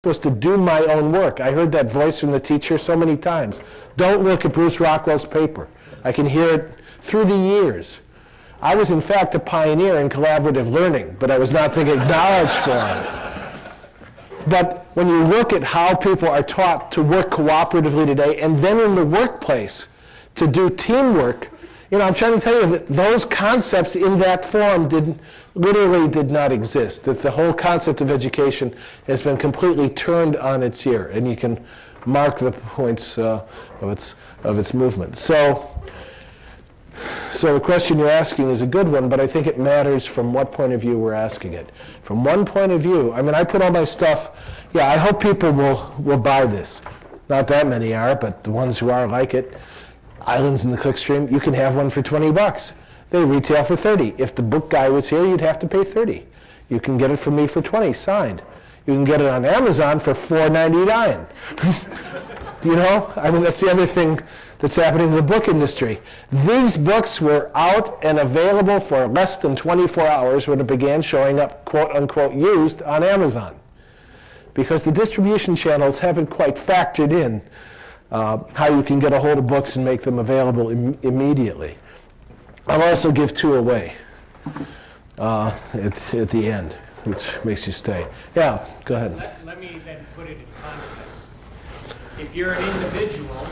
was to do my own work. I heard that voice from the teacher so many times. Don't look at Bruce Rockwell's paper. I can hear it through the years. I was, in fact, a pioneer in collaborative learning, but I was not being acknowledged for it. But when you look at how people are taught to work cooperatively today, and then in the workplace to do teamwork, I'm trying to tell you that those concepts in that form literally did not exist, that the whole concept of education has been completely turned on its ear, and you can mark the points of its movement. So the question you're asking is a good one, but I think it matters from what point of view we're asking it. From one point of view, I put all my stuff, I hope people will buy this. Not that many are, but the ones who are like it. Islands in the Clickstream, you can have one for $20. They retail for $30. If the book guy was here, you'd have to pay $30. You can get it from me for $20, signed. You can get it on Amazon for $4.99. That's the other thing that's happening in the book industry. These books were out and available for less than 24 hours when it began showing up, quote unquote, used on Amazon. Because the distribution channels haven't quite factored in how you can get a hold of books and make them available immediately. I'll also give 2 away at the end, which makes you stay. Yeah, go ahead. Let me then put it in context. If you're an individual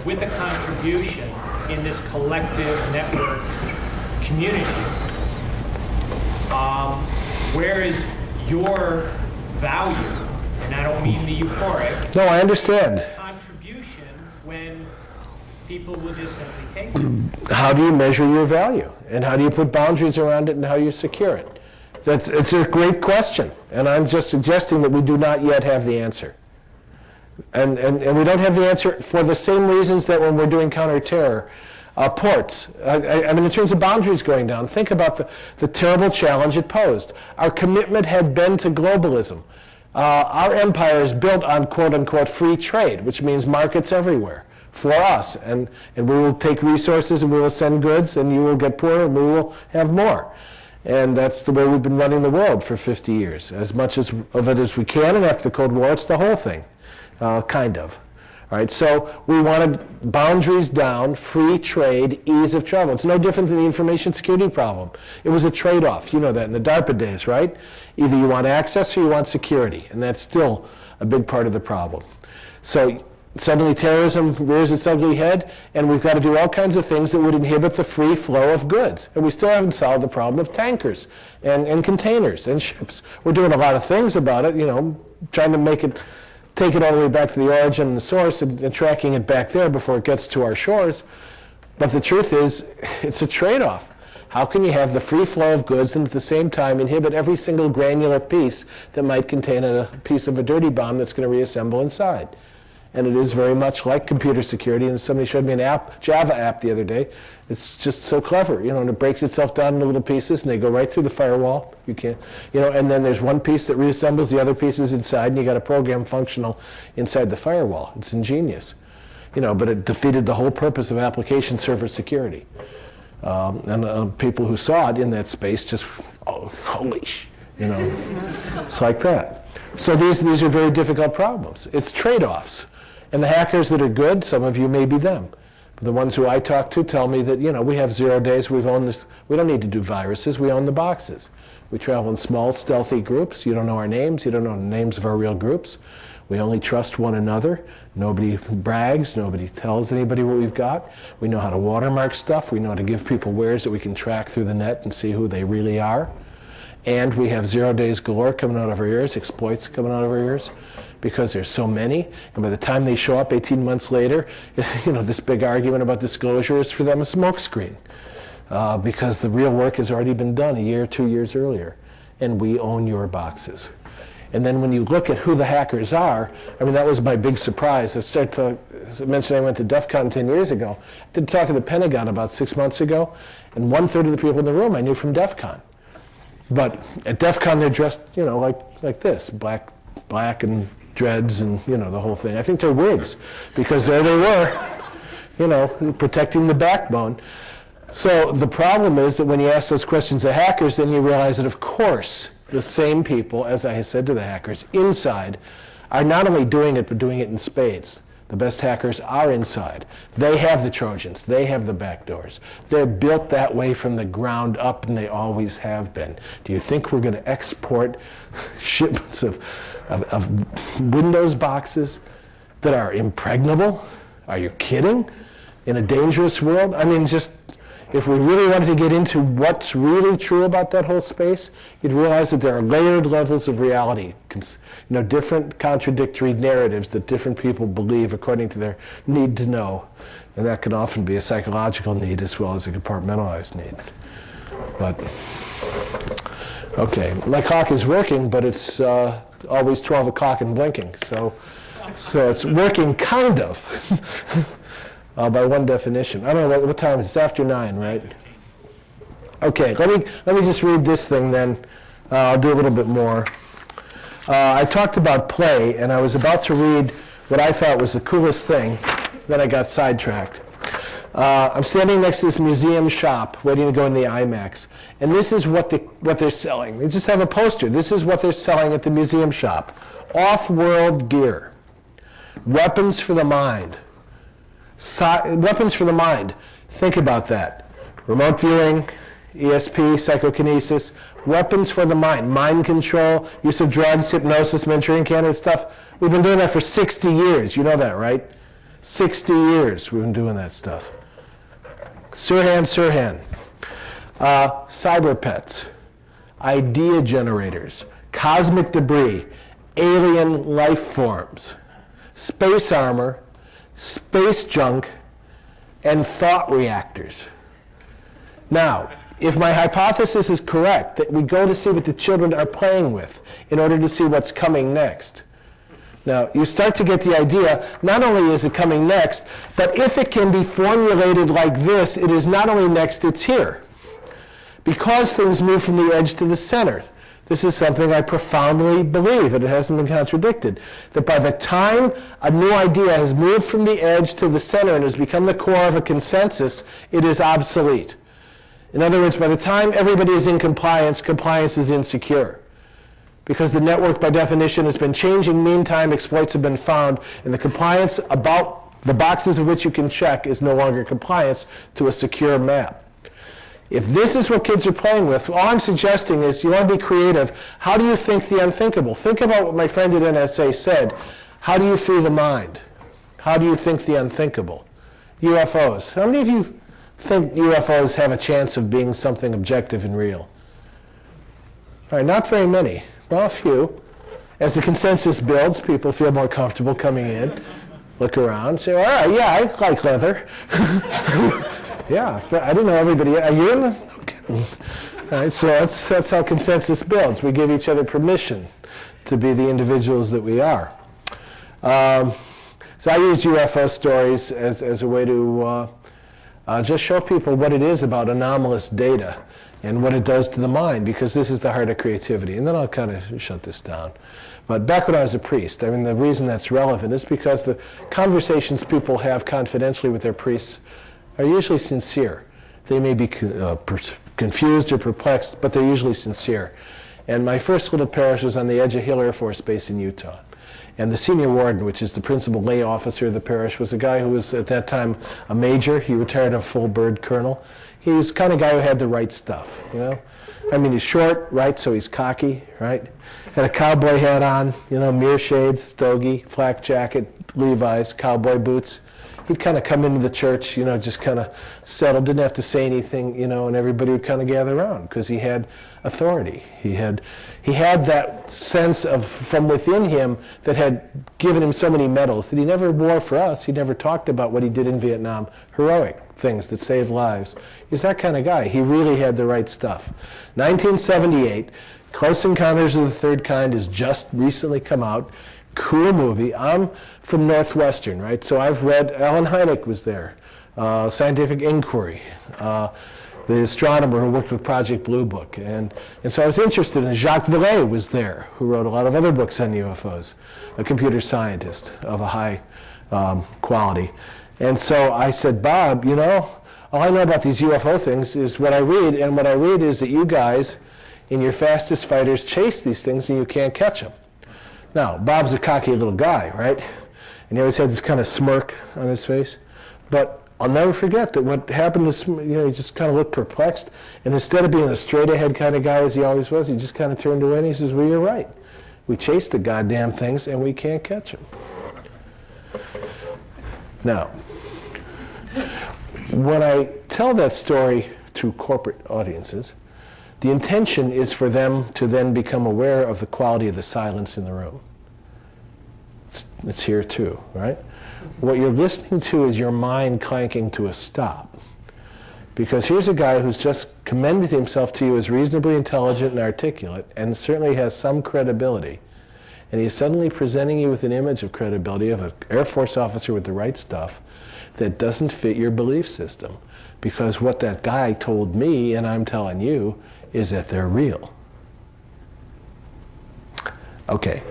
with a contribution in this collective network community, where is your value? And I don't mean the euphoric. No, I understand. When people will just simply take it. How do you measure your value? And how do you put boundaries around it, and how do you secure it? It's a great question, and I'm just suggesting that we do not yet have the answer. And we don't have the answer for the same reasons that when we're doing counterterror, ports. In terms of boundaries going down, think about the terrible challenge it posed. Our commitment had been to globalism. Our empire is built on quote-unquote free trade, which means markets everywhere for us. And we will take resources and we will send goods, and you will get poorer and we will have more. And that's the way we've been running the world for 50 years. As much of it as we can, and after the Cold War, it's the whole thing, kind of. All right, so we wanted boundaries down, free trade, ease of travel. It's no different than the information security problem. It was a trade-off. You know that in the DARPA days, right? Either you want access or you want security, and that's still a big part of the problem. So suddenly terrorism rears its ugly head, and we've got to do all kinds of things that would inhibit the free flow of goods. And we still haven't solved the problem of tankers and containers and ships. We're doing a lot of things about it, trying to take it all the way back to the origin and the source and tracking it back there before it gets to our shores. But the truth is, it's a trade-off. How can you have the free flow of goods and at the same time inhibit every single granular piece that might contain a piece of a dirty bomb that's going to reassemble inside? And it is very much like computer security. And somebody showed me an Java app the other day. It's just so clever, and it breaks itself down into little pieces, and they go right through the firewall. You can't, and then there's one piece that reassembles the other pieces inside, and you got a program functional inside the firewall. It's ingenious, but it defeated the whole purpose of application server security. And people who saw it in that space just, holy it's like that. So these are very difficult problems. It's trade-offs. And the hackers that are good, some of you may be them. But the ones who I talk to tell me that, we have 0 days, we've owned this. We don't need to do viruses, we own the boxes. We travel in small, stealthy groups. You don't know our names, you don't know the names of our real groups. We only trust one another. Nobody brags, nobody tells anybody what we've got. We know how to watermark stuff, we know how to give people wares that we can track through the net and see who they really are. And we have 0 days galore coming out of our ears, exploits coming out of our ears, because there's so many. And by the time they show up 18 months later, this big argument about disclosure is for them a smokescreen, because the real work has already been done a year, 2 years earlier. And we own your boxes. And then when you look at who the hackers are, that was my big surprise. I mentioned I went to DEF CON 10 years ago. I did talk at the Pentagon about 6 months ago, and 1/3 of the people in the room I knew from DEF CON. But at DEF CON they're dressed, like this, black and dreads and, the whole thing. I think they're wigs, because there they were, protecting the backbone. So the problem is that when you ask those questions to hackers, then you realize that, of course, the same people, as I said to the hackers, inside are not only doing it, but doing it in spades. The best hackers are inside. They have the Trojans. They have the backdoors. They're built that way from the ground up, and they always have been. Do you think we're going to export shipments of Windows boxes that are impregnable? Are you kidding? In a dangerous world? I mean, just if we really wanted to get into what's really true about that whole space, you'd realize that there are layered levels of reality, different contradictory narratives that different people believe according to their need to know. And that can often be a psychological need as well as a compartmentalized need. But, okay, my clock is working, but it's always 12 o'clock and blinking. So it's working kind of. By one definition. I don't know what time it is. It's after 9, right? Okay, let me just read this thing then. I'll do a little bit more. I talked about play, and I was about to read what I thought was the coolest thing. Then I got sidetracked. I'm standing next to this museum shop waiting to go in the IMAX, and this is what they're selling. They just have a poster. This is what they're selling at the museum shop. Off-world gear. Weapons for the mind. Weapons for the mind. Think about that. Remote viewing, ESP, psychokinesis, weapons for the mind. Mind control, use of drugs, hypnosis, Manchurian candidate stuff. We've been doing that for 60 years. You know that, right? 60 years we've been doing that stuff. Sirhan. Cyber pets, idea generators, cosmic debris, alien life forms, space armor, space junk, and thought reactors. Now, if my hypothesis is correct, that we go to see what the children are playing with in order to see what's coming next. Now, you start to get the idea, not only is it coming next, but if it can be formulated like this, it is not only next, it's here. Because things move from the edge to the center. This is something I profoundly believe, and it hasn't been contradicted, that by the time a new idea has moved from the edge to the center and has become the core of a consensus, it is obsolete. In other words, by the time everybody is in compliance, compliance is insecure. Because the network, by definition, has been changing. Meantime, exploits have been found, and the compliance about the boxes of which you can check is no longer compliance to a secure map. If this is what kids are playing with, all I'm suggesting is you want to be creative. How do you think the unthinkable? Think about what my friend at NSA said. How do you free the mind? How do you think the unthinkable? UFOs. How many of you think UFOs have a chance of being something objective and real? All right, not very many. Well, a few. As the consensus builds, people feel more comfortable coming in, look around, say, all right, yeah, I like leather. Yeah, I didn't know everybody. Are you in the? Okay. All right, so that's how consensus builds. We give each other permission to be the individuals that we are. So I use UFO stories as a way to just show people what it is about anomalous data and what it does to the mind, because this is the heart of creativity. And then I'll kind of shut this down. But back when I was a priest, I mean, the reason that's relevant is because the conversations people have confidentially with their priests are usually sincere. They may be confused or perplexed, but they're usually sincere. And my first little parish was on the edge of Hill Air Force Base in Utah. And the senior warden, which is the principal lay officer of the parish, was a guy who was at that time a major. He retired a full bird colonel. He was the kind of guy who had the right stuff, you know? I mean, he's short, right, so he's cocky, right? Had a cowboy hat on, you know, mirror shades, stogie, flak jacket, Levi's, cowboy boots. He'd kind of come into the church, you know, just kind of settled, didn't have to say anything, you know, and everybody would kind of gather around because he had authority. He had that sense of from within him that had given him so many medals that he never wore for us. He never talked about what he did in Vietnam, heroic things that saved lives. He's that kind of guy. He really had the right stuff. 1978, Close Encounters of the Third Kind has just recently come out. Cool movie. I'm from Northwestern, right? So I've read, Alan Hynek was there, Scientific Inquiry, the astronomer who worked with Project Blue Book. And so I was interested in Jacques Vallée was there, who wrote a lot of other books on UFOs, a computer scientist of a high quality. And so I said, Bob, you know, all I know about these UFO things is what I read, and what I read is that you guys in your fastest fighters chase these things and you can't catch them. Now, Bob's a cocky little guy, right? And he always had this kind of smirk on his face. But I'll never forget that what happened is, he just kind of looked perplexed. And instead of being a straight-ahead kind of guy as he always was, he just kind of turned away and he says, well, you're right. We chase the goddamn things and we can't catch them. Now, when I tell that story to corporate audiences, the intention is for them to then become aware of the quality of the silence in the room. It's here too, right? What you're listening to is your mind clanking to a stop. Because here's a guy who's just commended himself to you as reasonably intelligent and articulate, and certainly has some credibility. And he's suddenly presenting you with an image of credibility of an Air Force officer with the right stuff that doesn't fit your belief system. Because what that guy told me, and I'm telling you, is that they're real. Okay.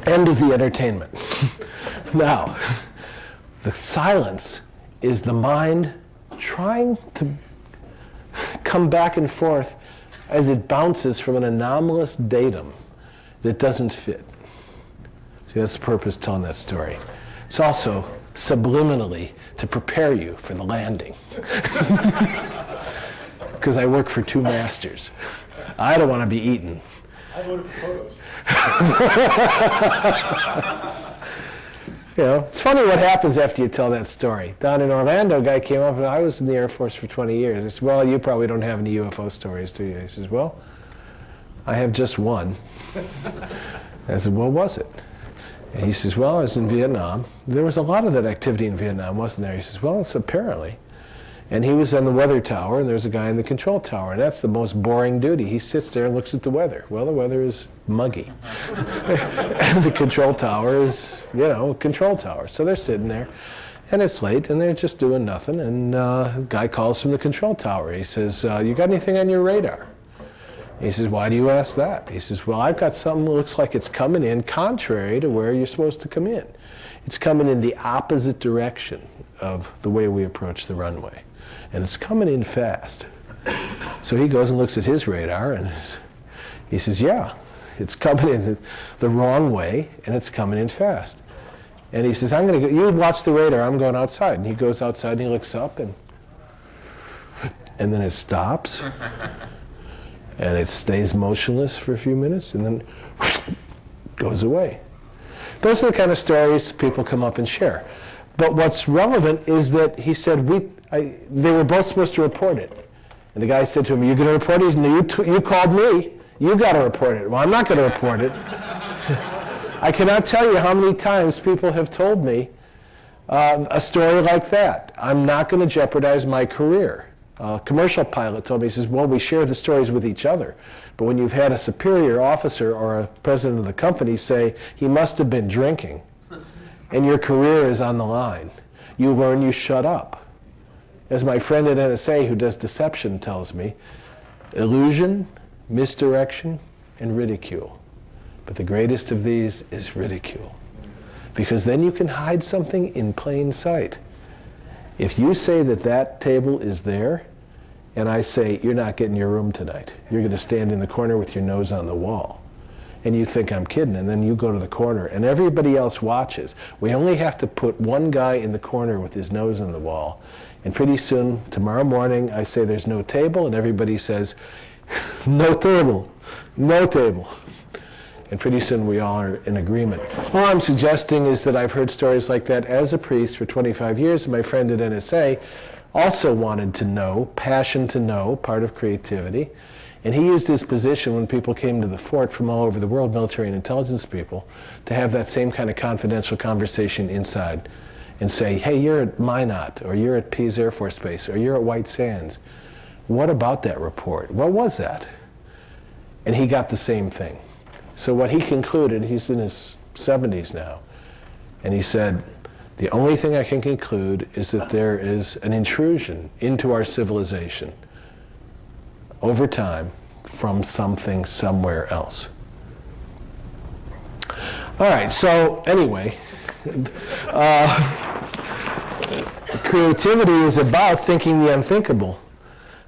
End of the entertainment. Now, the silence is the mind trying to come back and forth as it bounces from an anomalous datum that doesn't fit. See, that's the purpose of telling that story. It's also subliminally to prepare you for the landing. Because I work for two masters. I don't want to be eaten. I voted for photos. It's funny what happens after you tell that story. Down in Orlando, a guy came up, and I was in the Air Force for 20 years. I said, well, you probably don't have any UFO stories, do you? He says, well, I have just one. I said, what was it? And he says, well, I was in Vietnam. There was a lot of that activity in Vietnam, wasn't there? He says, well, it's apparently. And he was on the weather tower, and there's a guy in the control tower, and that's the most boring duty. He sits there and looks at the weather. Well, the weather is muggy. And the control tower is, a control tower. So they're sitting there, and it's late, and they're just doing nothing, and a guy calls from the control tower. He says, you got anything on your radar? He says, why do you ask that? He says, well, I've got something that looks like it's coming in contrary to where you're supposed to come in. It's coming in the opposite direction of the way we approach the runway. And it's coming in fast. So he goes and looks at his radar, and he says, yeah, it's coming in the wrong way, and it's coming in fast. And he says, I'm going to go, you watch the radar, I'm going outside. And he goes outside, and he looks up, and then it stops, and it stays motionless for a few minutes, and then goes away. Those are the kind of stories people come up and share. But what's relevant is that he said, they were both supposed to report it. And the guy said to him, you're going to report it? No, you called me. You got to report it. Well, I'm not going to report it. I cannot tell you how many times people have told me a story like that. I'm not going to jeopardize my career. A commercial pilot told me, he says, well, we share the stories with each other. But when you've had a superior officer or a president of the company say, he must have been drinking, and your career is on the line, you learn you shut up. As my friend at NSA who does deception tells me, illusion, misdirection, and ridicule. But the greatest of these is ridicule. Because then you can hide something in plain sight. If you say that that table is there, and I say, you're not getting your room tonight. You're going to stand in the corner with your nose on the wall. And you think I'm kidding, and then you go to the corner, and everybody else watches. We only have to put one guy in the corner with his nose on the wall, and pretty soon, tomorrow morning, I say there's no table, and everybody says, no table, no table. And pretty soon we all are in agreement. All I'm suggesting is that I've heard stories like that as a priest for 25 years, and my friend at NSA also wanted to know, passion to know, part of creativity. And he used his position when people came to the fort from all over the world, military and intelligence people, to have that same kind of confidential conversation inside and say, hey, you're at Minot, or you're at Pease Air Force Base, or you're at White Sands. What about that report? What was that? And he got the same thing. So what he concluded, he's in his 70s now, and he said, the only thing I can conclude is that there is an intrusion into our civilization over time from something somewhere else. All right, so anyway, creativity is about thinking the unthinkable.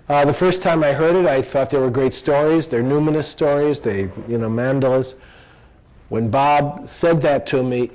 The first time I heard it, I thought they were great stories. They're numinous stories, mandalas. When Bob said that to me,